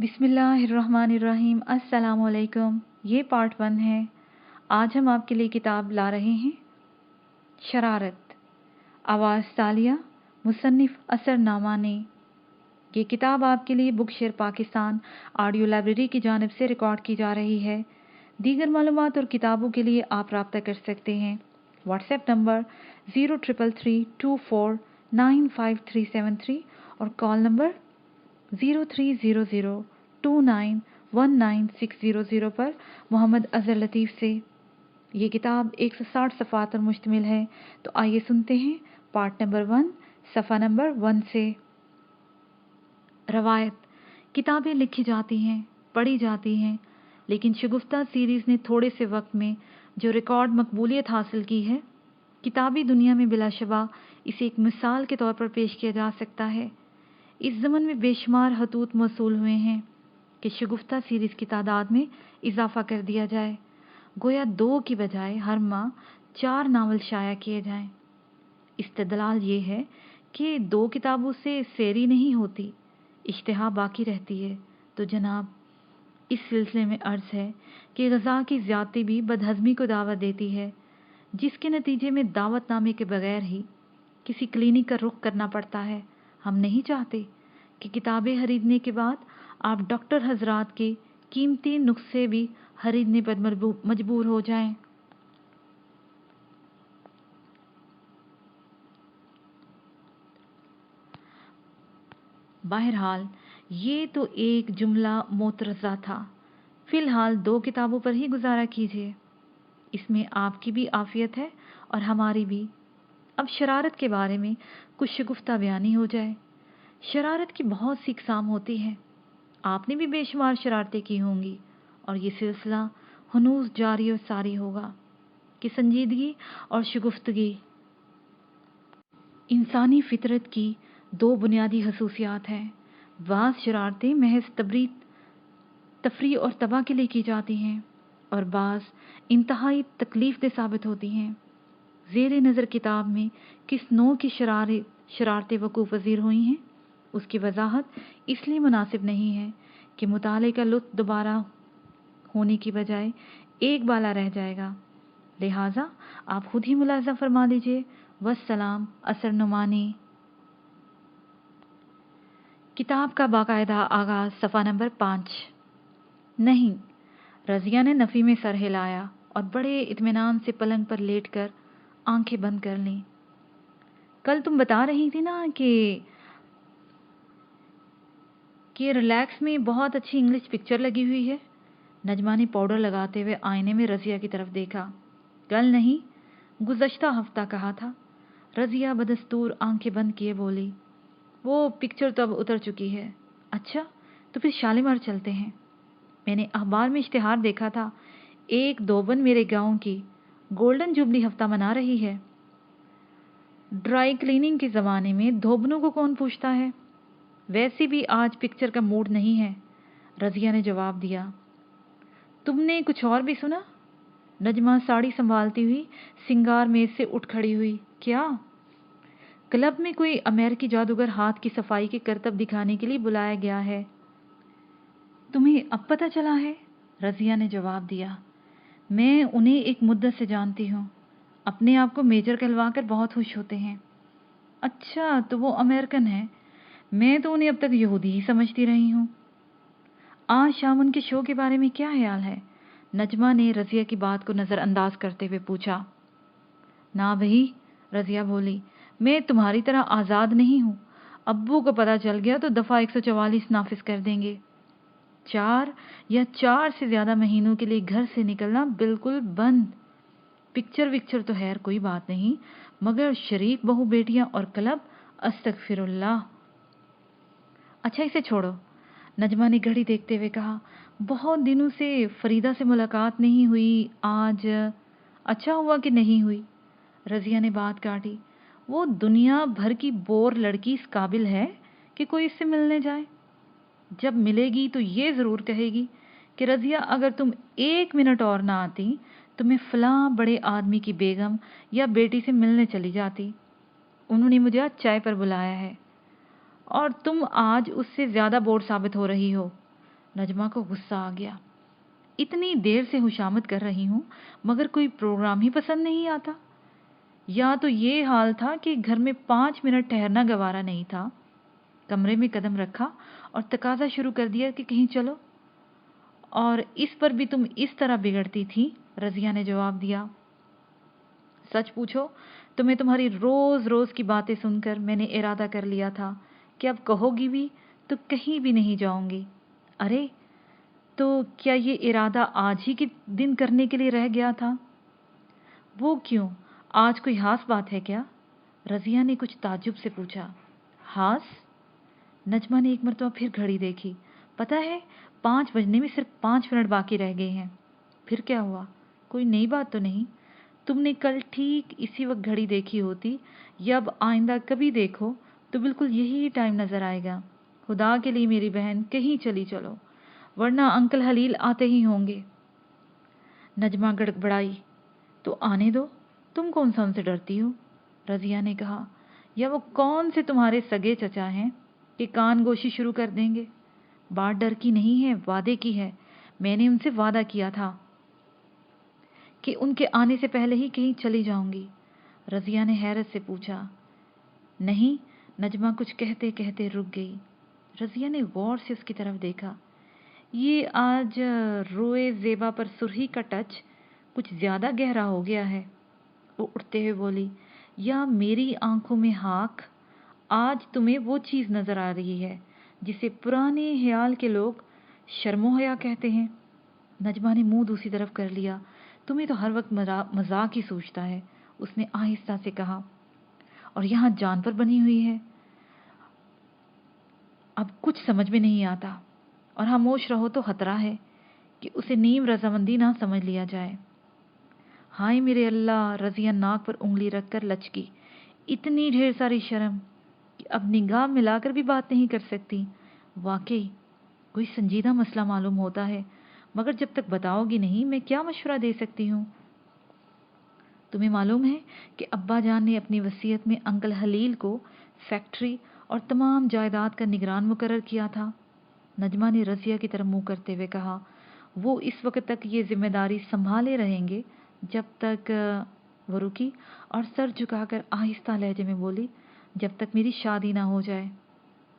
बिस्मिल्लाहिर्रहमानिर्रहीम। अस्सलामुअलैकुम। ये पार्ट 1 है। आज हम आपके लिए किताब ला रहे हैं शरारत। आवाज़ तालिया, मुसन्निफ़ असर नामा ने। ये किताब आपके लिए book share Pakistan audio library की जानिब से रिकॉर्ड की जा रही है। दीगर मालूमात और किताबों के लिए आप रब्ता कर सकते हैं। व्हाट्सएप नंबर 0333249573 और कॉल नंबर 0300291960 पर मोहम्मद अज़हर लतीफ़ से। ये किताब 160 सफ़ात पर मुश्तमिल है। तो आइए सुनते हैं पार्ट नंबर 1 सफ़ा नंबर 1 से। रवायत। किताबें लिखी जाती हैं, पढ़ी जाती हैं, लेकिन शगुफ्ता सीरीज़ ने थोड़े से वक्त में जो रिकॉर्ड मकबूलियत हासिल की है, किताबी दुनिया में बिलाशबा इसे एक मिसाल के तौर पर पेश किया जा सकता है। इस ज़मन में बेशुमार हतूत मौसूल हुए हैं कि शगुफ्ता सीरीज़ की तादाद में इजाफ़ा कर दिया जाए। गोया 2 की बजाय हर माह 4 नावल शाया किए जाएं। इस्तदलाल ये है कि 2 किताबों से सेरी नहीं होती, इश्तिहा बाकी रहती है। तो जनाब, इस सिलसिले में अर्ज़ है कि ग़ज़ा की ज़्यादती भी बदहज़मी को दावत देती है, जिसके नतीजे में दावतनामे के बगैर ही किसी क्लिनिक का रुख करना पड़ता है। हम नहीं चाहते कि किताबें खरीदने के बाद आप डॉक्टर हजरात के कीमती नुस्खे भी खरीदने पर मजबूर हो जाएं। बहरहाल, ये तो एक जुमला मोतरज़ा था। फ़िलहाल 2 किताबों पर ही गुजारा कीजिए। इसमें आपकी भी आफ़ियत है और हमारी भी। अब शरारत के बारे में कुछ शगुफ्ता बयानी हो जाए। शरारत की बहुत सी इक़साम होती हैं। आपने भी बेशुमार शरारतें की होंगी और ये सिलसिला हनूज़ जारी और सारी होगा कि संजीदगी और शगुफ्तगी इंसानी फितरत की 2 बुनियादी खसूसियात हैं। बाज़ शरारतें महज तफरीह और तबाह के लिए की जाती हैं और बाज़ इंतहाई तकलीफ़देह साबित होती हैं। ज़ेरे नज़र किताब में किस नौ की शरारतें वक़ूफ़ पज़ीर हुई हैं, उसकी वजाहत इसलिए मुनासिब नहीं है कि मुताले का लुत्फ़ दोबारा होने की बजाय एक बाला रह जाएगा। लिहाजा आप खुद ही मुलाज़ा फरमा लीजिए। वस्सलाम। असर नुमानी। किताब का बाकायदा आगाज़ सफ़ा नंबर 5। नहीं, रज़िया ने नफ़ी में सर हिलाया और बड़े इत्मीनान से पलंग पर लेटकर आंखें बंद कर लीं। कल तुम बता रही थी ना कि रिलैक्स में बहुत अच्छी इंग्लिश पिक्चर लगी हुई है। नजमा ने पाउडर लगाते हुए आईने में रज़िया की तरफ देखा। कल नहीं, गुज़श्ता हफ्ता कहा था। रज़िया बदस्तूर आंखें बंद किए बोली, वो पिक्चर तो अब उतर चुकी है। अच्छा, तो फिर शालीमार चलते हैं। मैंने अखबार में इश्तिहार देखा था, एक दोबन मेरे गांव की गोल्डन जुबली हफ्ता मना रही है। ड्राई क्लीनिंग के ज़माने में धोबनों को कौन पूछता है। वैसे भी आज पिक्चर का मूड नहीं है, रज़िया ने जवाब दिया। तुमने कुछ और भी सुना? नजमा साड़ी संभालती हुई सिंगार मेज से उठ खड़ी हुई। क्या? क्लब में कोई अमेरिकी जादूगर हाथ की सफाई के करतब दिखाने के लिए बुलाया गया है। तुम्हें अब पता चला है? रज़िया ने जवाब दिया। मैं उन्हें एक मुद्दत से जानती हूँ। अपने आप को मेजर कहलवाकर बहुत खुश होते हैं। अच्छा, तो वो अमेरिकन है। मैं तो उन्हें अब तक यहूदी ही समझती रही हूँ। आज शाम उनके शो के बारे में क्या ख्याल है? नजमा ने रज़िया की बात को नज़रअंदाज करते हुए पूछा। ना भाई, रज़िया बोली, मैं तुम्हारी तरह आज़ाद नहीं हूँ। अब्बू को पता चल गया तो दफ़ा 144 नाफिज कर देंगे। 4 से ज़्यादा महीनों के लिए घर से निकलना बिल्कुल बंद। पिक्चर विक्चर तो खैर कोई बात नहीं, मगर शरीफ बहू बेटियां और क्लब, अस्तगफिरुल्लाह। अच्छा, इसे छोड़ो, नजमा ने घड़ी देखते हुए कहा। बहुत दिनों से फरीदा से मुलाकात नहीं हुई। आज अच्छा हुआ कि नहीं हुई। रज़िया ने बात काटी। वो दुनिया भर की बोर लड़की इस काबिल है कि कोई इससे मिलने जाए। जब मिलेगी तो ये ज़रूर कहेगी कि रज़िया, अगर तुम 1 मिनट और ना आती तो मैं फ़लाँ बड़े आदमी की बेगम या बेटी से मिलने चली जाती। उन्होंने मुझे आज चाय पर बुलाया है और तुम आज उससे ज़्यादा बोर साबित हो रही हो। नजमा को गुस्सा आ गया। इतनी देर से हुशामत कर रही हूँ मगर कोई प्रोग्राम ही पसंद नहीं आता। या तो ये हाल था कि घर में 5 मिनट ठहरना गवारा नहीं था। कमरे में कदम रखा और तकाजा शुरू कर दिया कि कहीं चलो। और इस पर भी तुम इस तरह बिगड़ती थी, रजिया ने जवाब दिया। सच पूछो तो मैं तुम्हारी रोज रोज की बातें सुनकर मैंने इरादा कर लिया था कि अब कहोगी भी तो कहीं भी नहीं जाऊंगी। अरे तो क्या ये इरादा आज ही के दिन करने के लिए रह गया था? वो क्यों, आज कोई खास बात है क्या? रजिया ने कुछ ताज्जुब से पूछा। खास? नजमा ने एक मरतबा फिर घड़ी देखी। पता है 5 बजने में सिर्फ 5 मिनट बाकी रह गए हैं। फिर क्या हुआ? कोई नई बात तो नहीं? तुमने कल ठीक इसी वक्त घड़ी देखी होती या अब आइंदा कभी देखो तो बिल्कुल यही टाइम नजर आएगा। खुदा के लिए मेरी बहन कहीं चली चलो, वरना अंकल हलील आते ही होंगे। नजमा गड़बड़ाई। तो आने दो, तुम कौन सा उनसे डरती हो? रजिया ने कहा। या वो कौन से तुम्हारे सगे चचा हैं कि कान गोशी शुरू कर देंगे? बात डर की नहीं है, वादे की है। मैंने उनसे वादा किया था कि उनके आने से पहले ही कहीं चली जाऊंगी। रजिया ने हैरत से पूछा। नहीं, नजमा कुछ कहते कहते रुक गई। रजिया ने गौर से उसकी तरफ देखा। ये आज रोए जेबा पर सुर्खी का टच कुछ ज्यादा गहरा हो गया है। वो उठते हुए बोली, या मेरी आंखों में हाक, आज तुम्हें वो चीज नजर आ रही है जिसे पुराने ख्याल के लोग शर्मो हया कहते हैं। नजमा ने मुंह दूसरी तरफ कर लिया। तुम्हें तो हर वक्त मजाक ही सूझता है, उसने आहिस्ता से कहा। और यहाँ जान पर बनी हुई है। अब कुछ समझ में नहीं आता और खामोश रहो तो खतरा है कि उसे नीम रजामंदी ना समझ लिया जाए। हाय मेरे अल्लाह, रजिया नाक पर उंगली रखकर लचकी। इतनी ढेर सारी शर्म कि अब निगाह मिलाकर भी बात नहीं कर सकती। वाकई कोई संजीदा मसला मालूम होता है, मगर जब तक बताओगी नहीं मैं क्या मशवरा दे सकती हूँ? तुम्हें मालूम है कि अब्बा जान ने अपनी वसीयत में अंकल हलील को फैक्ट्री और तमाम जायदाद का निगरान मुकर्रर किया था। नजमा ने रजिया की तरफ मुंह करते हुए कहा। वो इस वक्त तक ये जिम्मेदारी संभाले रहेंगे जब तक वो रुकी और सर झुकाकर आहिस्ता लहजे में बोली, जब तक मेरी शादी ना हो जाए।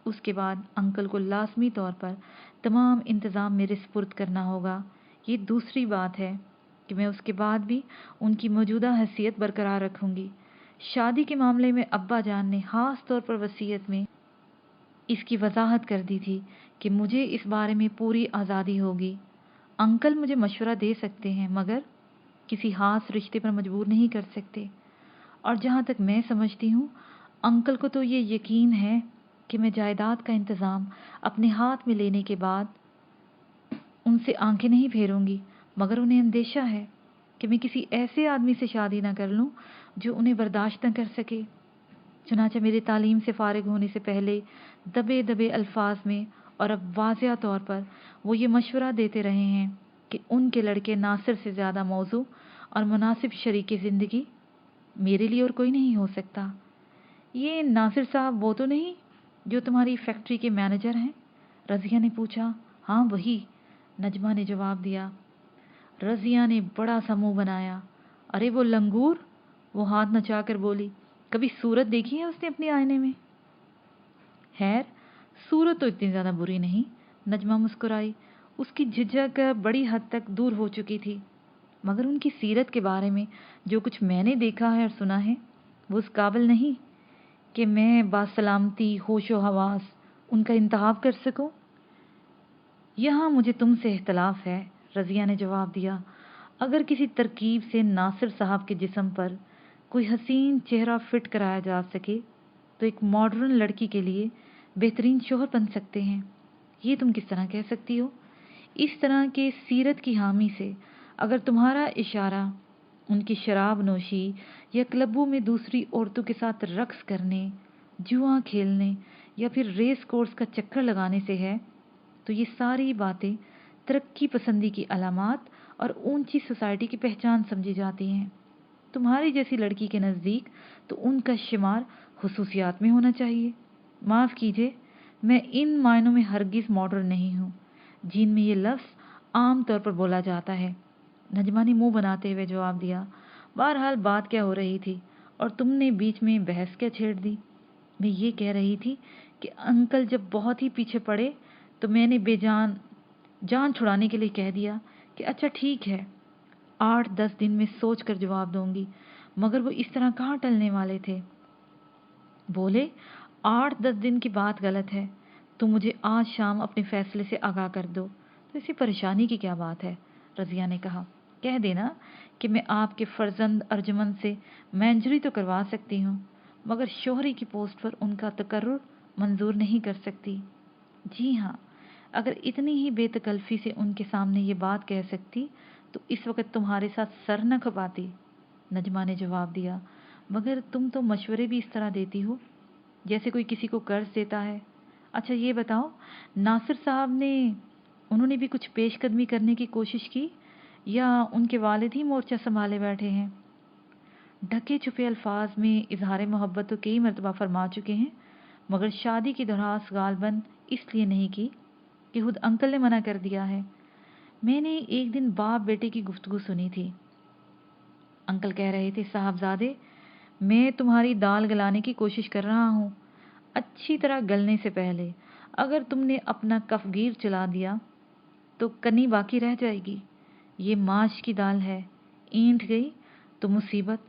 उसके बाद अंकल को लाजमी तौर पर तमाम इंतज़ाम मेरे सुपुर्द करना होगा। ये दूसरी बात है कि मैं उसके बाद भी उनकी मौजूदा हैसियत बरकरार रखूंगी। शादी के मामले में अब्बा जान ने खास तौर पर वसीयत में इसकी वजाहत कर दी थी कि मुझे इस बारे में पूरी आज़ादी होगी। अंकल मुझे मशवरा दे सकते हैं मगर किसी खास रिश्ते पर मजबूर नहीं कर सकते। और जहाँ तक मैं समझती हूँ, अंकल को तो ये यकीन है कि मैं जायदाद का इंतज़ाम अपने हाथ में लेने के बाद उनसे आंखें नहीं फेरूंगी, मगर उन्हें अंदेशा है कि मैं किसी ऐसे आदमी से शादी ना कर लूँ जो उन्हें बर्दाश्त न कर सके। चुनांचे मेरी तालीम से फारिग होने से पहले दबे दबे अल्फाज में और अब वाज़िया तौर पर वो ये मशवरा देते रहे हैं कि उनके लड़के नासिर से ज़्यादा मौजू और मुनासिब शरीके ज़िंदगी मेरे लिए और कोई नहीं हो सकता। ये नासिर साहब वो तो नहीं जो तुम्हारी फैक्ट्री के मैनेजर हैं? रजिया ने पूछा। हाँ वही, नजमा ने जवाब दिया। रजिया ने बड़ा सा मुंह बनाया। अरे वो लंगूर, वो हाथ नचाकर बोली। कभी सूरत देखी है उसने अपने आईने में? खैर, सूरत तो इतनी ज्यादा बुरी नहीं, नजमा मुस्कुराई। उसकी झिझक बड़ी हद तक दूर हो चुकी थी, मगर उनकी सीरत के बारे में जो कुछ मैंने देखा है और सुना है वो उस काबिल नहीं कि मैं बासलामती होशो हवास उनका इंतखाब कर सकूं। यहाँ मुझे तुमसे इख्तलाफ है, रजिया ने जवाब दिया। अगर किसी तरकीब से नासिर साहब के जिस्म पर कोई हसीन चेहरा फिट कराया जा सके तो एक मॉडर्न लड़की के लिए बेहतरीन शोहर बन सकते हैं। ये तुम किस तरह कह सकती हो? इस तरह के सीरत की हामी से अगर तुम्हारा इशारा उनकी शराब नोशी या क्लबों में दूसरी औरतों के साथ रक्स करने, जुआ खेलने या फिर रेस कोर्स का चक्कर लगाने से है तो ये सारी बातें तरक्की पसंदी की अलामात और ऊंची सोसाइटी की पहचान समझी जाती हैं। तुम्हारी जैसी लड़की के नज़दीक तो उनका शुमार खुसूसियात में होना चाहिए। माफ़ कीजिए, मैं इन मायनों में हरगिज़ मॉडर्न नहीं हूँ। जीन में ये लफ्ज़ आम तौर पर बोला जाता है। नजमा ने मुंह बनाते हुए जवाब दिया। बहरहाल बात क्या हो रही थी और तुमने बीच में बहस क्या छेड़ दी? मैं ये कह रही थी कि अंकल जब बहुत ही पीछे पड़े तो मैंने बेजान जान छुड़ाने के लिए कह दिया कि अच्छा ठीक है, 8-10 दिन में सोच कर जवाब दूंगी। मगर वो इस तरह कहाँ टलने वाले थे। बोले 8-10 दिन की बात गलत है, तुम मुझे आज शाम अपने फैसले से आगाह कर दो तो इसी परेशानी की क्या बात है। रज़िया ने कहा, कह देना कि मैं आपके फर्जंद अर्जुमन से मैंजरी तो करवा सकती हूँ, मगर शोहरी की पोस्ट पर उनका तकर्रुर मंजूर नहीं कर सकती। जी हाँ, अगर इतनी ही बेतकल्फी से उनके सामने ये बात कह सकती तो इस वक्त तुम्हारे साथ सर न खपाती। नजमा ने जवाब दिया, मगर तुम तो मशवरे भी इस तरह देती हो जैसे कोई किसी को कर्ज देता है। अच्छा ये बताओ, नासिर साहब ने उन्होंने भी कुछ पेशकदमी करने की कोशिश की या उनके वालिद ही मोर्चा संभाले बैठे हैं? ढके छुपे अल्फाज में इजहार मोहब्बत तो कई मरतबा फरमा चुके हैं, मगर शादी की दरख्वास्त गालबन इसलिए नहीं की कि खुद अंकल ने मना कर दिया है। मैंने एक दिन बाप बेटे की गुफ्तगू सुनी थी। अंकल कह रहे थे, साहबजादे मैं तुम्हारी दाल गलाने की कोशिश कर रहा हूँ। अच्छी तरह गलने से पहले अगर तुमने अपना कफगीर चला दिया तो कनी बाकी रह जाएगी। ये माश की दाल है, ईंट गई तो मुसीबत,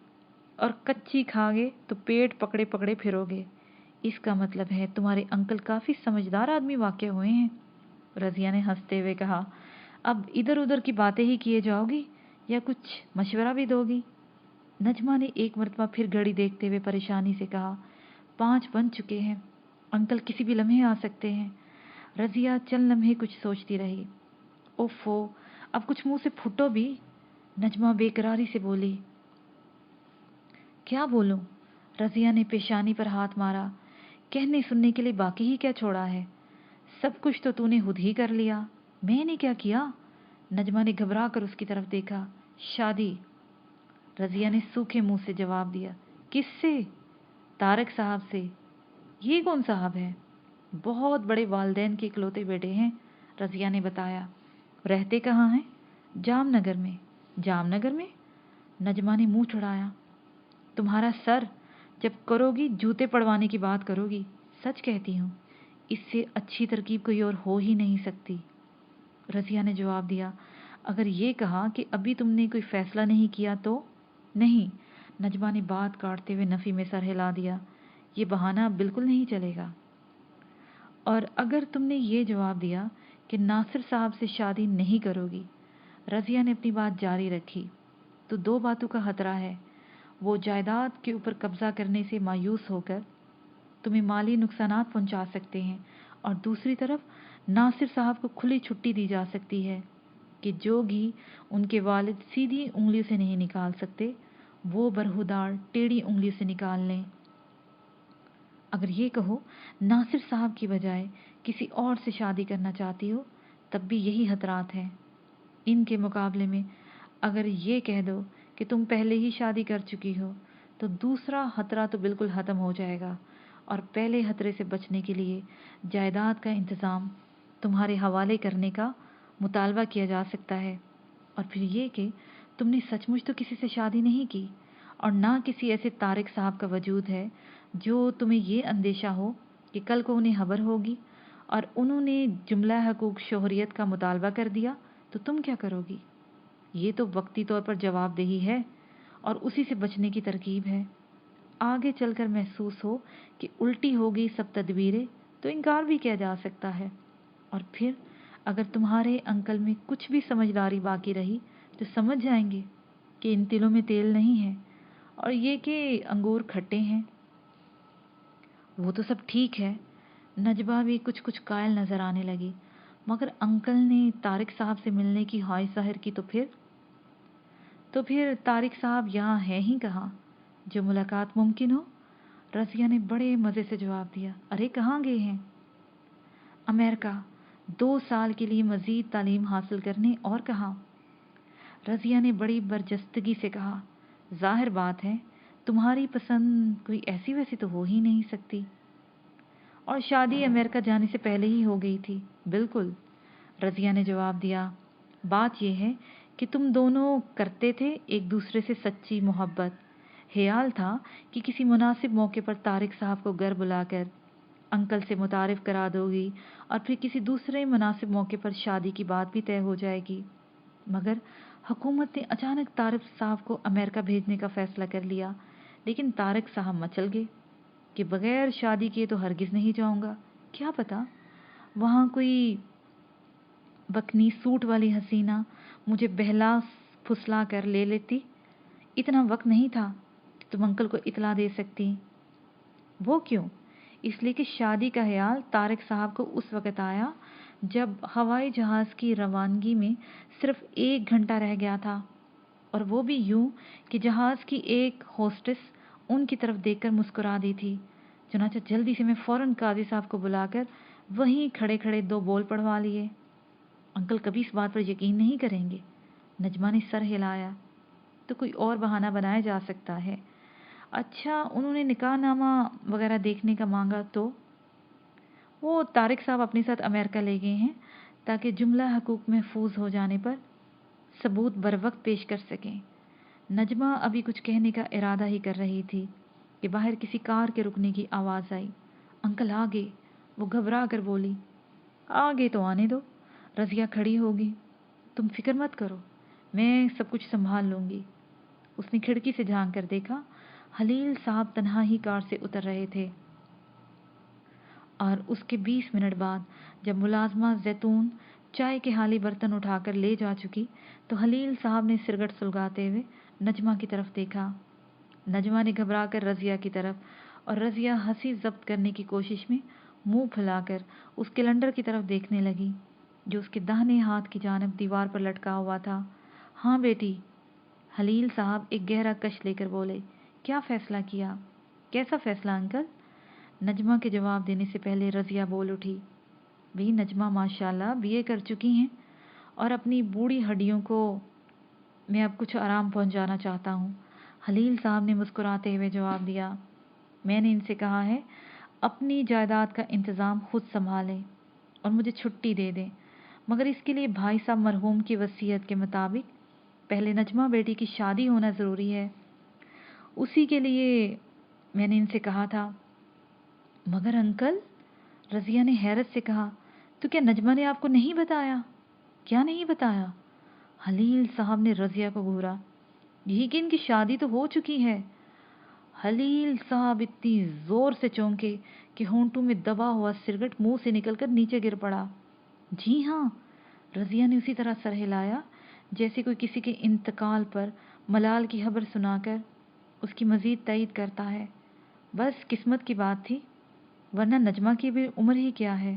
और कच्ची खागे तो पेट पकड़े पकड़े फिरोगे। इसका मतलब है तुम्हारे अंकल काफ़ी समझदार आदमी वाक़या हुए हैं। रज़िया ने हंसते हुए कहा, अब इधर उधर की बातें ही किए जाओगी या कुछ मशवरा भी दोगी? नजमा ने एक मरतबा फिर घड़ी देखते हुए परेशानी से कहा, 5 बन चुके हैं, अंकल किसी भी लम्हे आ सकते हैं। रज़िया चंद लम्हे कुछ सोचती रही। ओफो, अब कुछ मुंह से फूटो भी। नजमा बेकरारी से बोली। क्या बोलूं? रज़िया ने पेशानी पर हाथ मारा। कहने सुनने के लिए बाकी ही क्या छोड़ा है? सब कुछ तो तूने खुद ही कर लिया। मैंने क्या किया? नजमा ने घबरा कर उसकी तरफ देखा। शादी। रज़िया ने सूखे मुंह से जवाब दिया। किससे? तारक साहब से। ये कौन साहब है? बहुत बड़े वालदैन के इकलौते बेटे हैं, रज़िया ने बताया। रहते कहाँ हैं? जामनगर में। जामनगर में? नजमा ने मुंह चढ़ाया। तुम्हारा सर, जब करोगी जूते पड़वाने की बात करोगी। सच कहती हूँ, इससे अच्छी तरकीब कोई और हो ही नहीं सकती। रज़िया ने जवाब दिया। अगर ये कहा कि अभी तुमने कोई फैसला नहीं किया तो? नहीं, नजमा ने बात काटते हुए नफ़ी में सर हिला दिया। ये बहाना बिल्कुल नहीं चलेगा। और अगर तुमने ये जवाब दिया कि नासिर साहब से शादी नहीं करोगी, रज़िया ने अपनी बात जारी रखी, तो 2 बातों का खतरा है। वो जायदाद के ऊपर कब्जा करने से मायूस होकर तुम्हें माली नुकसानात पहुंचा सकते हैं, और दूसरी तरफ नासिर साहब को खुली छुट्टी दी जा सकती है कि जो घी उनके वालिद सीधी उंगलियों से नहीं निकाल सकते, वो बरहुदार टेढ़ी उंगलियों से निकाल लें। अगर ये कहो नासिर साहब की बजाय किसी और से शादी करना चाहती हो, तब भी यही खतरात हैं। इनके मुकाबले में अगर ये कह दो कि तुम पहले ही शादी कर चुकी हो, तो दूसरा खतरा तो बिल्कुल ख़त्म हो जाएगा, और पहले खतरे से बचने के लिए जायदाद का इंतज़ाम तुम्हारे हवाले करने का मुतालबा किया जा सकता है। और फिर ये कि तुमने सचमुच तो किसी से शादी नहीं की, और ना किसी ऐसे तारिक साहब का वजूद है जो तुम्हें ये अंदेशा हो कि कल को उन्हें खबर होगी और उन्होंने जुमला हकूक शोहरियत का मुतालबा कर दिया तो तुम क्या करोगी? ये तो वक्ती तौर पर जवाबदेही है और उसी से बचने की तरकीब है। आगे चलकर महसूस हो कि उल्टी हो गई सब तदबीरें तो इनकार भी किया जा सकता है, और फिर अगर तुम्हारे अंकल में कुछ भी समझदारी बाकी रही तो समझ जाएंगे कि इन तिलों में तेल नहीं है, और ये कि अंगूर खट्टे हैं। वो तो सब ठीक है। नजबा भी कुछ कुछ कायल नजर आने लगी। मगर अंकल ने तारिक साहब से मिलने की ख्वाहिश जाहिर की तो फिर तारिक साहब यहाँ हैं ही कहाँ जो मुलाकात मुमकिन हो? रज़िया ने बड़े मज़े से जवाब दिया। अरे कहाँ गए हैं? अमेरिका, 2 साल के लिए मज़ीद तालीम हासिल करने। और कहाँ? रज़िया ने बड़ी बरजस्तगी से कहा। जाहिर बात है तुम्हारी पसंद कोई ऐसी वैसी तो हो ही नहीं सकती, और शादी अमेरिका जाने से पहले ही हो गई थी। बिल्कुल, रज़िया ने जवाब दिया, बात यह है कि तुम दोनों करते थे एक दूसरे से सच्ची मोहब्बत। ख्याल था कि किसी मुनासिब मौके पर तारिक साहब को घर बुलाकर अंकल से मुतारिफ करा दोगी और फिर किसी दूसरे मुनासिब मौके पर शादी की बात भी तय हो जाएगी। मगर हुकूमत ने अचानक तारिक साहब को अमेरिका भेजने का फैसला कर लिया। लेकिन तारिक साहब मचल गए कि बगैर शादी किए तो हरगिज़ नहीं जाऊंगा। क्या पता वहाँ कोई बकनी सूट वाली हसीना मुझे बहला फुसला कर ले लेती। इतना वक्त नहीं था कि तुम अंकल को इतला दे सकती। वो क्यों? इसलिए कि शादी का ख्याल तारिक साहब को उस वक़्त आया जब हवाई जहाज़ की रवानगी में सिर्फ 1 घंटा रह गया था, और वो भी यूं कि जहाज़ की एक होस्टेस उनकी तरफ देखकर मुस्कुरा दी थी। चुनांचे जल्दी से मैं फ़ौरन काजी साहब को बुलाकर वहीं खड़े खड़े 2 बोल पढ़वा लिए। अंकल कभी इस बात पर यकीन नहीं करेंगे। नजमा ने सर हिलाया। तो कोई और बहाना बनाया जा सकता है। अच्छा, उन्होंने निकाहनामा वगैरह देखने का मांगा तो? वो तारिक साहब अपने साथ अमेरिका ले गए हैं ताकि जुमला हकूक महफूज हो जाने पर सबूत बर वक्त पेश कर सकें। नजमा अभी कुछ कहने का इरादा ही कर रही थी कि बाहर किसी कार के रुकने की आवाज़ आई। अंकल आ गए। वो घबरा कर बोली, आगे तो आने दो, रज़िया खड़ी होगी, तुम फिक्र मत करो, मैं सब कुछ संभाल लूँगी। उसने खिड़की से झांक कर देखा। हलील साहब तन्हा ही कार से उतर रहे थे और उसके 20 मिनट बाद जब मुलाजमा जैतून चाय के हाली बर्तन उठाकर ले जा चुकी तो हलील साहब ने सिरगट सुलगाते हुए नजमा की तरफ देखा। नजमा ने घबरा कर रज़िया की तरफ, और रज़िया हंसी जब्त करने की कोशिश में मुंह फुलाकर उस कैलेंडर की तरफ देखने लगी जो उसके दाहिने हाथ की जानिब दीवार पर लटका हुआ था। हाँ बेटी, हलील साहब एक गहरा कश लेकर बोले, क्या फैसला किया? कैसा फैसला अंकल? नजमा के जवाब देने से पहले रज़िया बोल उठी, भी नजमा माशाल्लाह बीए कर चुकी हैं और अपनी बूढ़ी हड्डियों को मैं अब कुछ आराम पहुंचाना चाहता हूँ। हलील साहब ने मुस्कुराते हुए जवाब दिया, मैंने इनसे कहा है अपनी जायदाद का इंतज़ाम खुद संभालें और मुझे छुट्टी दे दें, मगर इसके लिए भाई साहब मरहूम की वसीयत के मुताबिक पहले नजमा बेटी की शादी होना ज़रूरी है। उसी के लिए मैंने इनसे कहा था। मगर अंकल, रज़िया ने हैरत से कहा, तो क्या नजमा ने आपको नहीं बताया? क्या नहीं बताया? हलील साहब ने रज़िया को घूरा, यही कि इनकी शादी तो हो चुकी है। हलील साहब इतनी जोर से चौंके कि होंठों में दबा हुआ सिरगट मुंह से निकलकर नीचे गिर पड़ा। जी हाँ, रज़िया ने उसी तरह सर हिलाया जैसे कोई किसी के इंतकाल पर मलाल की खबर सुनाकर उसकी मजीद तईद करता है। बस किस्मत की बात थी, वरना नजमा की भी उम्र ही क्या है।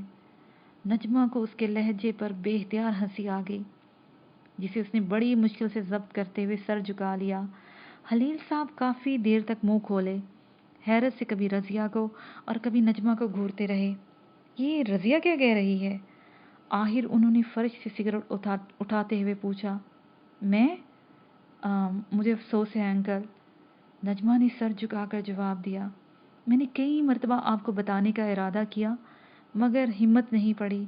नजमा को उसके लहजे पर बेइख्तियार हंसी आ गई, जिसे उसने बड़ी मुश्किल से जब्त करते हुए सर झुका लिया। हलील साहब काफ़ी देर तक मुंह खोले, हैरत से कभी रज़िया को और कभी नजमा को घूरते रहे। ये रज़िया क्या कह रही है? आखिर उन्होंने फर्श से सिगरेट उठाते हुए पूछा। मैं मुझे अफसोस है अंकल, नजमा ने सर झुकाकर जवाब दिया। मैंने कई मर्तबा आपको बताने का इरादा किया मगर हिम्मत नहीं पड़ी।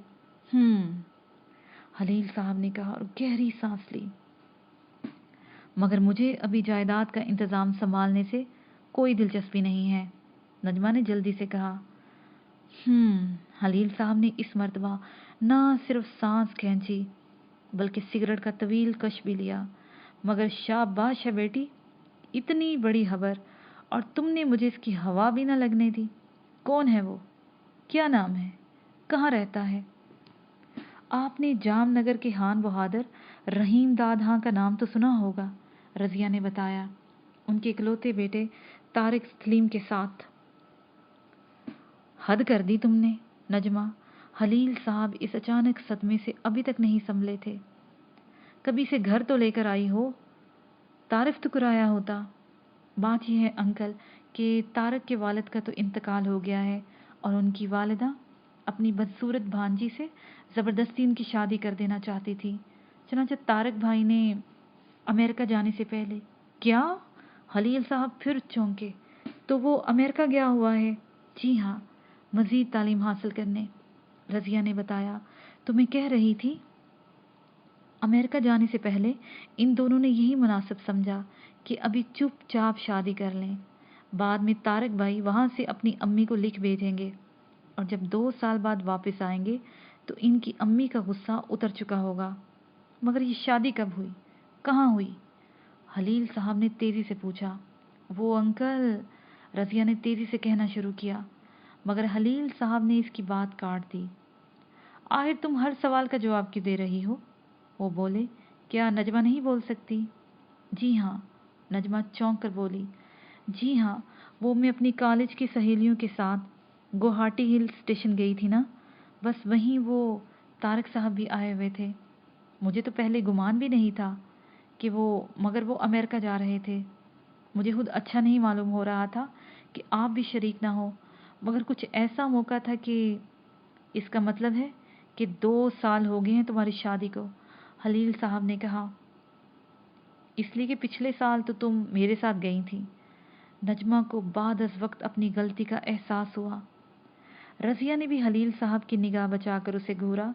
हलील साहब ने कहा और गहरी सांस ली। मगर मुझे अभी जायदाद का इंतज़ाम संभालने से कोई दिलचस्पी नहीं है, नजमा ने जल्दी से कहा। हलील साहब ने इस मर्तबा ना सिर्फ सांस खींची बल्कि सिगरेट का तवील कश भी लिया। मगर शाबाश है बेटी, इतनी बड़ी खबर और तुमने मुझे इसकी हवा भी ना लगने दी। कौन है वो? क्या नाम है? कहाँ रहता है? आपने जामनगर के खान बहादुर रहीम दादहाँ का नाम तो सुना होगा, रज़िया ने बताया, उनके इकलौते बेटे तारिक सलीम के साथ। हद कर दी तुमने नजमा। हलील साहब इस अचानक सदमे से अभी तक नहीं संभले थे। कभी से घर तो लेकर आई हो, तारीफ तो कराया होता। बात यह है अंकल कि तारक के वालिद का तो इंतकाल हो गया है और उनकी वालिदा अपनी बदसूरत भांजी से ज़बरदस्ती उनकी शादी कर देना चाहती थी। चनाचा तारक भाई ने अमेरिका जाने से पहले। क्या? हलील साहब फिर चौंके। तो वो अमेरिका गया हुआ है? जी हाँ, मज़ीद तालीम हासिल करने, रज़िया ने बताया। तो मैं कह रही थी, अमेरिका जाने से पहले इन दोनों ने यही मुनासिब समझा कि अभी चुपचाप शादी कर लें। बाद में तारक भाई वहाँ से अपनी अम्मी को लिख भेजेंगे और जब 2 साल बाद वापस आएंगे तो इनकी अम्मी का गुस्सा उतर चुका होगा। मगर ये शादी कब हुई, कहाँ हुई? हलील साहब ने तेजी से पूछा। वो अंकल, रज़िया ने तेजी से कहना शुरू किया, मगर हलील साहब ने इसकी बात काट दी। आखिर तुम हर सवाल का जवाब क्यों दे रही हो? वो बोले। क्या नजमा नहीं बोल सकती? जी हाँ, नजमा चौंक कर बोली। जी हाँ, वो मैं अपनी कॉलेज की सहेलियों के साथ गुवाहाटी हिल स्टेशन गई थी ना, बस वहीं वो तारक साहब भी आए हुए थे। मुझे तो पहले गुमान भी नहीं था कि मगर वो अमेरिका जा रहे थे। मुझे खुद अच्छा नहीं मालूम हो रहा था कि आप भी शरीक ना हो, मगर कुछ ऐसा मौका था कि इसका मतलब है कि 2 साल हो गए हैं तुम्हारी शादी को, हलील साहब ने कहा। इसलिए कि पिछले साल तो तुम मेरे साथ गई थी। नजमा को बाद अज़ वक्त अपनी गलती का एहसास हुआ। रज़िया ने भी हलील साहब की निगाह बचाकर उसे घूरा,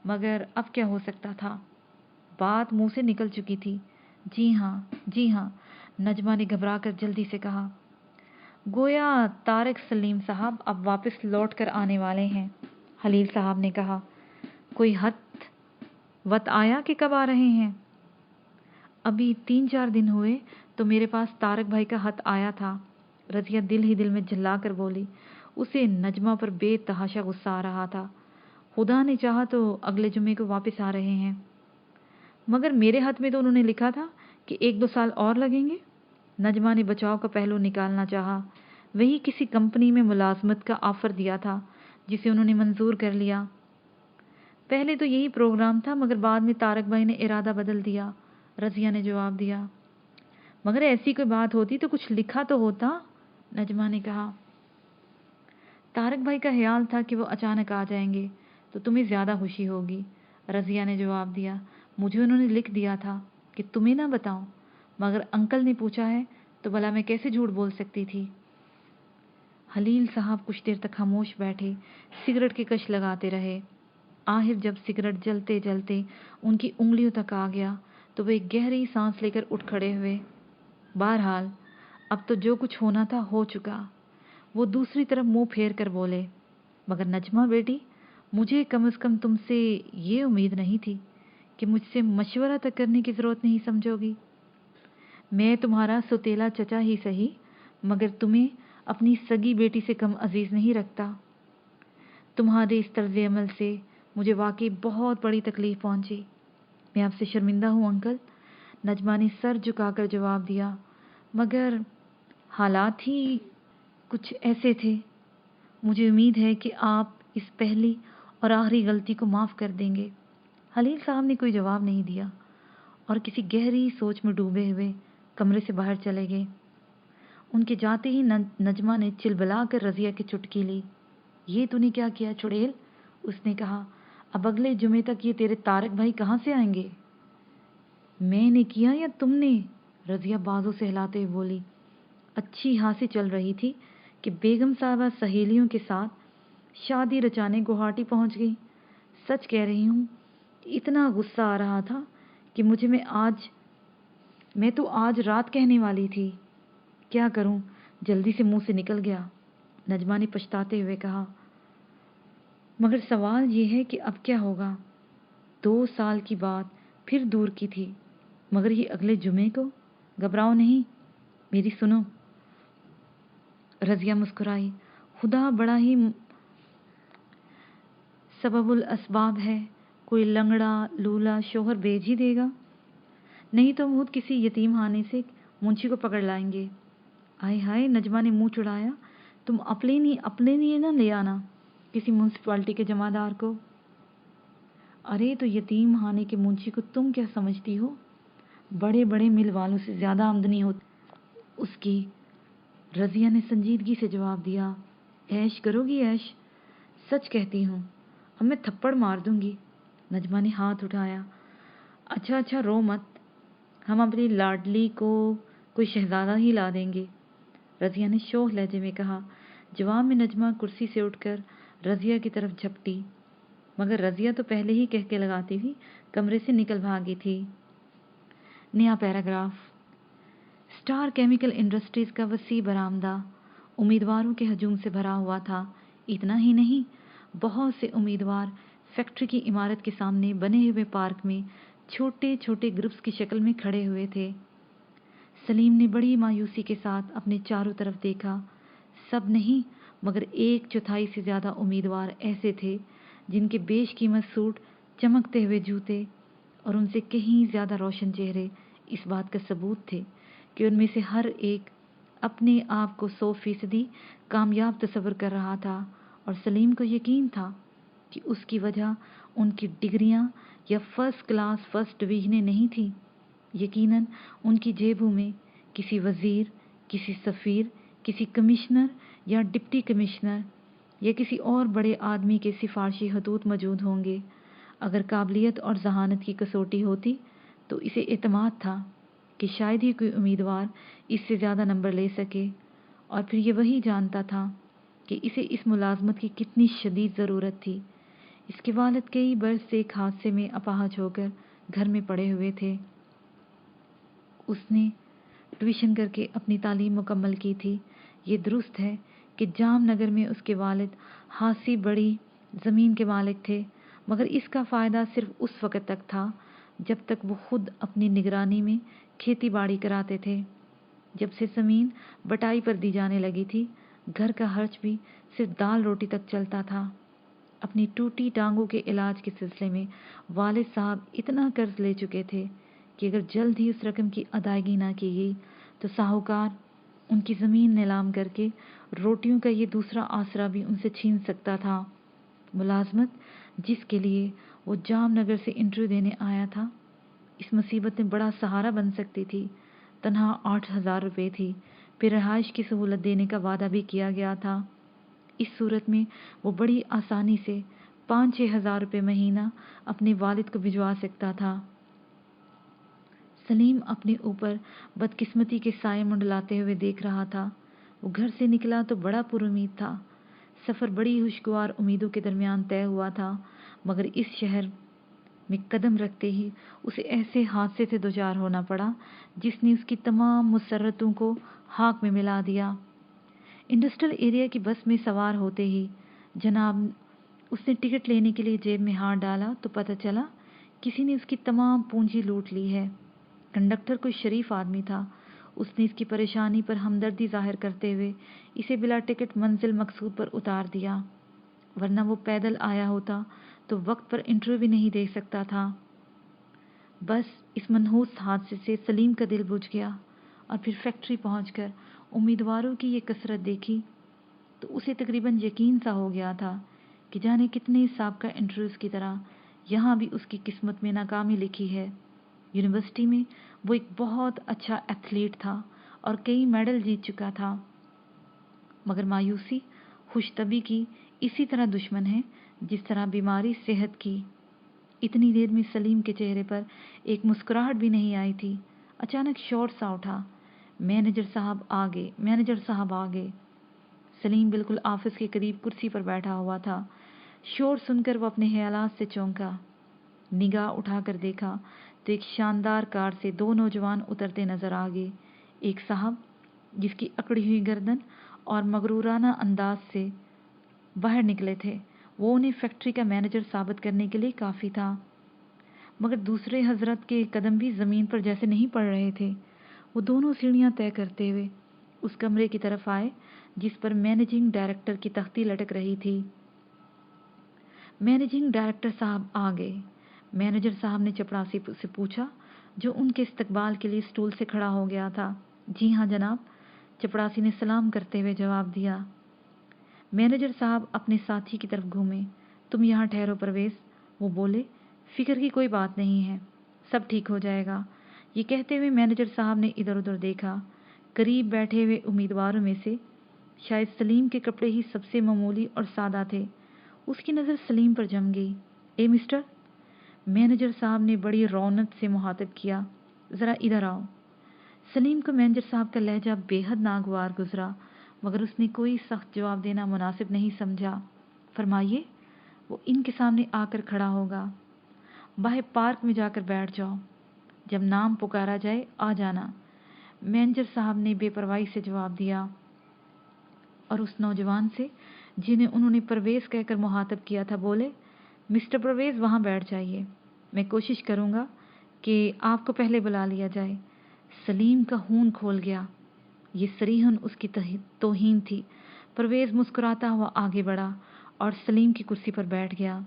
मगर अब क्या हो सकता था? बात मुंह से निकल चुकी थी। जी हाँ, जी हाँ, नजमा ने घबराकर जल्दी से कहा। गोया तारक सलीम साहब अब वापस लौट कर आने वाले हैं, हलील साहब ने कहा। कोई वत आया कि कब आ रहे हैं? अभी 3-4 दिन हुए तो मेरे पास तारक भाई का खत आया था, रज़िया दिल ही दिल में चिल्ला कर बोली। उसे नजमा पर बेतहाशा गुस्सा आ रहा था। खुदा ने चाहा तो अगले जुमे को वापस आ रहे हैं। मगर मेरे हाथ में तो उन्होंने लिखा था कि 1-2 साल और लगेंगे। नजमा ने बचाव का पहलू निकालना चाहा। वही किसी कंपनी में मुलाजमत का ऑफर दिया था जिसे उन्होंने मंजूर कर लिया। पहले तो यही प्रोग्राम था, मगर बाद में तारक भाई ने इरादा बदल दिया, रज़िया ने जवाब दिया। मगर ऐसी कोई बात होती तो कुछ लिखा तो होता, नजमा ने कहा। तारक भाई का ख्याल था कि वो अचानक आ जाएंगे तो तुम्हें ज़्यादा खुशी होगी, रज़िया ने जवाब दिया। मुझे उन्होंने लिख दिया था कि तुम्हें ना बताऊं, मगर अंकल ने पूछा है तो भला मैं कैसे झूठ बोल सकती थी। हलील साहब कुछ देर तक खामोश बैठे, सिगरेट के कश लगाते रहे। आखिर जब सिगरेट जलते जलते उनकी उंगलियों तक आ गया तो वे गहरी सांस लेकर उठ खड़े हुए। बहरहाल अब तो जो कुछ होना था हो चुका। वो दूसरी तरफ मुंह फेर कर बोले, मगर नजमा बेटी, मुझे कम से कम तुमसे ये उम्मीद नहीं थी कि मुझसे मशवरा तक करने की ज़रूरत नहीं समझोगी। मैं तुम्हारा सौतेला चचा ही सही, मगर तुम्हें अपनी सगी बेटी से कम अजीज़ नहीं रखता। तुम्हारे इस तर्ज अमल से मुझे वाकई बहुत बड़ी तकलीफ़ पहुंची। मैं आपसे शर्मिंदा हूँ अंकल, नजमा ने सर झुकाकर जवाब दिया। मगर हालात ही कुछ ऐसे थे। मुझे उम्मीद है कि आप इस पहली और आखिरी गलती को माफ़ कर देंगे। हलील साहब ने कोई जवाब नहीं दिया और किसी गहरी सोच में डूबे हुए कमरे से बाहर चले गए। उनके जाते ही नजमा ने चिल्बला कर रज़िया की चुटकी ली। ये तूने क्या किया चुड़ैल, उसने कहा। अब अगले जुमे तक ये तेरे तारक भाई कहाँ से आएंगे? मैंने किया या तुमने? रज़िया बाजू से हिलाते हुए बोली। अच्छी हासी चल रही थी कि बेगम साहबा सहेलियों के साथ शादी रचाने गुवाहाटी पहुंच गई। सच कह रही हूँ, इतना गुस्सा आ रहा था कि मैं तो आज रात कहने वाली थी। क्या करूं, जल्दी से मुंह से निकल गया, नजमा ने पछताते हुए कहा। मगर सवाल ये है कि अब क्या होगा? 2 साल की बात फिर दूर की थी, मगर ये अगले जुमे को। घबराओ नहीं, मेरी सुनो। रज़िया मुस्कुराई। खुदा बड़ा ही सबबुल असबाब है, कोई लंगड़ा लूला शोहर भेज ही देगा, नहीं तो हम खुद किसी यतीम खाने से मुंशी को पकड़ लाएंगे। आय हाय, नजमा ने मुंह चुड़ाया। तुम अपने लिए ना ले आना किसी म्यूनसिपालिटी के जमादार को। अरे तो यतीम खाने के मुंशी को तुम क्या समझती हो? बड़े बड़े मिल वालों से ज़्यादा आमदनी हो उसकी। रज़िया ने संजीदगी से जवाब दिया। ऐश करोगी ऐश? सच कहती हूँ, अब मैं थप्पड़ मार दूंगी। नजमा ने हाथ उठाया। अच्छा रो मत, हम अपनी लाडली को कोई शहजादा ही ला देंगे, रज़िया ने शोह लहजे में कहा। जवाब में नजमा कुर्सी से उठकर रज़िया की तरफ झपटी। मगर रज़िया तो पहले ही कहके लगाती हुई कमरे से निकल भागी थी। नया पैराग्राफ। स्टार केमिकल इंडस्ट्रीज का वसी बरामदा उम्मीदवारों के हजूम से भरा हुआ था। इतना ही नहीं, बहुत से उम्मीदवार फैक्ट्री की इमारत के सामने बने हुए पार्क में छोटे छोटे ग्रुप्स की शक्ल में खड़े हुए थे। सलीम ने बड़ी मायूसी के साथ अपने चारों तरफ देखा। सब नहीं, मगर 1/4 से ज़्यादा उम्मीदवार ऐसे थे जिनके बेशकीमत सूट, चमकते हुए जूते और उनसे कहीं ज़्यादा रोशन चेहरे इस बात का सबूत थे कि उनमें से हर एक अपने आप को 100% कामयाब तस्वर कर रहा था। और सलीम को यकीन था कि उसकी वजह उनकी डिग्रियां या फर्स्ट क्लास फर्स्ट डिवीजनें नहीं थी। यकीनन उनकी जेबों में किसी वजीर, किसी सफ़ीर, किसी कमिश्नर या डिप्टी कमिश्नर या किसी और बड़े आदमी के सिफारशी खतूत मौजूद होंगे। अगर काबिलियत और जहानत की कसौटी होती तो इसे एतमाद था कि शायद ही कोई उम्मीदवार इससे ज़्यादा नंबर ले सके। और फिर ये वही जानता था कि इसे इस मुलाजमत की कितनी शदीद ज़रूरत थी। इसके वालिद कई बरस से एक हादसे में अपाहज होकर घर में पड़े हुए थे। उसने ट्यूशन करके अपनी तालीम मुकम्मल की थी। ये दुरुस्त है कि जामनगर में उसके वालिद खासी बड़ी ज़मीन के मालिक थे, मगर इसका फ़ायदा सिर्फ उस वक़्त तक था जब तक वो खुद अपनी निगरानी में खेती बाड़ी कराते थे। जब से ज़मीन बटाई पर दी जाने लगी थी, घर का खर्च भी सिर्फ दाल रोटी तक चलता था। अपनी टूटी टांगों के इलाज के सिलसिले में वालिद साहब इतना कर्ज ले चुके थे कि अगर जल्द ही उस रकम की अदायगी ना की गई तो साहूकार उनकी ज़मीन नीलाम करके रोटियों का ये दूसरा आसरा भी उनसे छीन सकता था। मुलाजमत जिसके लिए वो जामनगर से इंटरव्यू देने आया था, इस मुसीबत में बड़ा सहारा बन सकती थी। तनहा 8,000 रुपये थी, फिर रहाइश की सहूलत देने का वादा भी किया गया था। इस सूरत में वो बड़ी आसानी से 5-6 हज़ार रुपये महीना अपने वालिद को भिजवा सकता था। सलीम अपने ऊपर बदकिस्मती के साए मंडलाते हुए देख रहा था। वो घर से निकला तो बड़ा पुरुमीद था। सफ़र बड़ी खुशगवार उम्मीदों के दरमियान तय हुआ था, मगर इस शहर में कदम रखते ही उसे ऐसे हादसे से दोचार होना पड़ा जिसने उसकी तमाम मुसर्रतों को खाक में मिला दिया। इंडस्ट्रियल एरिया की बस में सवार होते ही जनाब उसने टिकट लेने के लिए जेब में हाथ डाला तो पता चला किसी ने उसकी तमाम पूंजी लूट ली है। कंडक्टर कोई शरीफ आदमी था। उसने इसकी परेशानी पर हमदर्दी जाहिर करते हुए इसे बिला टिकट मंजिल मकसूद पर उतार दिया, वरना वो पैदल आया होता तो वक्त पर इंटरव्यू भी नहीं दे सकता था। बस इस मनहूस हादसे से सलीम का दिल बुझ गया और फिर फैक्ट्री पहुंचकर उम्मीदवारों की ये कसरत देखी तो उसे तकरीबन यकीन सा हो गया था कि जाने कितने साबका इंटरव्यूज़ की तरह यहाँ भी उसकी किस्मत में नाकामी लिखी है। यूनिवर्सिटी में वो एक बहुत अच्छा एथलीट था और कई मेडल जीत चुका था, मगर मायूसी खुशतबी की इसी तरह दुश्मन है जिस तरह बीमारी सेहत की। इतनी देर में सलीम के चेहरे पर एक मुस्कुराहट भी नहीं आई थी। अचानक शोर सा उठा, मैनेजर साहब आ गए, मैनेजर साहब आ गए। सलीम बिल्कुल ऑफिस के करीब कुर्सी पर बैठा हुआ था। शोर सुनकर वो अपने ख्यालात से चौंका। निगाह उठाकर देखा तो एक शानदार कार से 2 नौजवान उतरते नजर आ गए। एक साहब जिसकी अकड़ी हुई गर्दन और मगरूराना अंदाज से बाहर निकले थे, वो उन्हें फैक्ट्री का मैनेजर साबित करने के लिए काफ़ी था। मगर दूसरे हजरत के कदम भी ज़मीन पर जैसे नहीं पड़ रहे थे। वो दोनों सीढ़ियाँ तय करते हुए उस कमरे की तरफ आए जिस पर मैनेजिंग डायरेक्टर की तख्ती लटक रही थी। मैनेजिंग डायरेक्टर साहब आ गए। मैनेजर साहब ने चपरासी से पूछा, जो उनके इस्तकबाल के लिए स्टूल से खड़ा हो गया था। जी हाँ जनाब, चपरासी ने सलाम करते हुए जवाब दिया। मैनेजर साहब अपने साथी की तरफ घूमे। तुम यहाँ ठहरो परवेज, वो बोले। फिक्र की कोई बात नहीं है, सब ठीक हो जाएगा। ये कहते हुए मैनेजर साहब ने इधर उधर देखा। करीब बैठे हुए उम्मीदवारों में से शायद सलीम के कपड़े ही सबसे मामूली और सादा थे। उसकी नज़र सलीम पर जम गई। ए मिस्टर, मैनेजर साहब ने बड़ी रौनक से मुखातिब किया, ज़रा इधर आओ। सलीम को मैनेजर साहब का लहजा बेहद नागवार गुजरा, मगर उसने कोई सख्त जवाब देना मुनासिब नहीं समझा। फरमाइए, वो इनके सामने आकर खड़ा होगा। बाहर पार्क में जाकर बैठ जाओ, जब नाम पुकारा जाए आ जाना। मैनेजर साहब ने बेपरवाही से जवाब दिया और उस नौजवान से, जिन्हें उन्होंने परवेज कहकर मुहातब किया था, बोले, मिस्टर परवेज वहाँ बैठ जाइए, मैं कोशिश करूँगा कि आपको पहले बुला लिया जाए। सलीम का खून खोल गया। ये सरीहन उसकी तौहीन थी। परवेज मुस्कुराता हुआ आगे बढ़ा और सलीम की कुर्सी पर बैठ गया।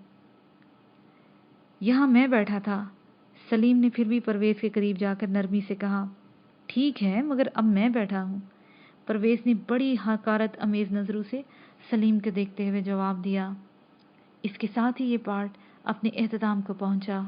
यहाँ मैं बैठा था। सलीम ने फिर भी परवेज के करीब जाकर नरमी से कहा, ठीक है, मगर अब मैं बैठा हूँ। परवेज ने बड़ी हकारत अमेज नज़रों से सलीम को देखते हुए जवाब दिया। इसके साथ ही ये पार्ट अपने एहतमाम को पहुँचा।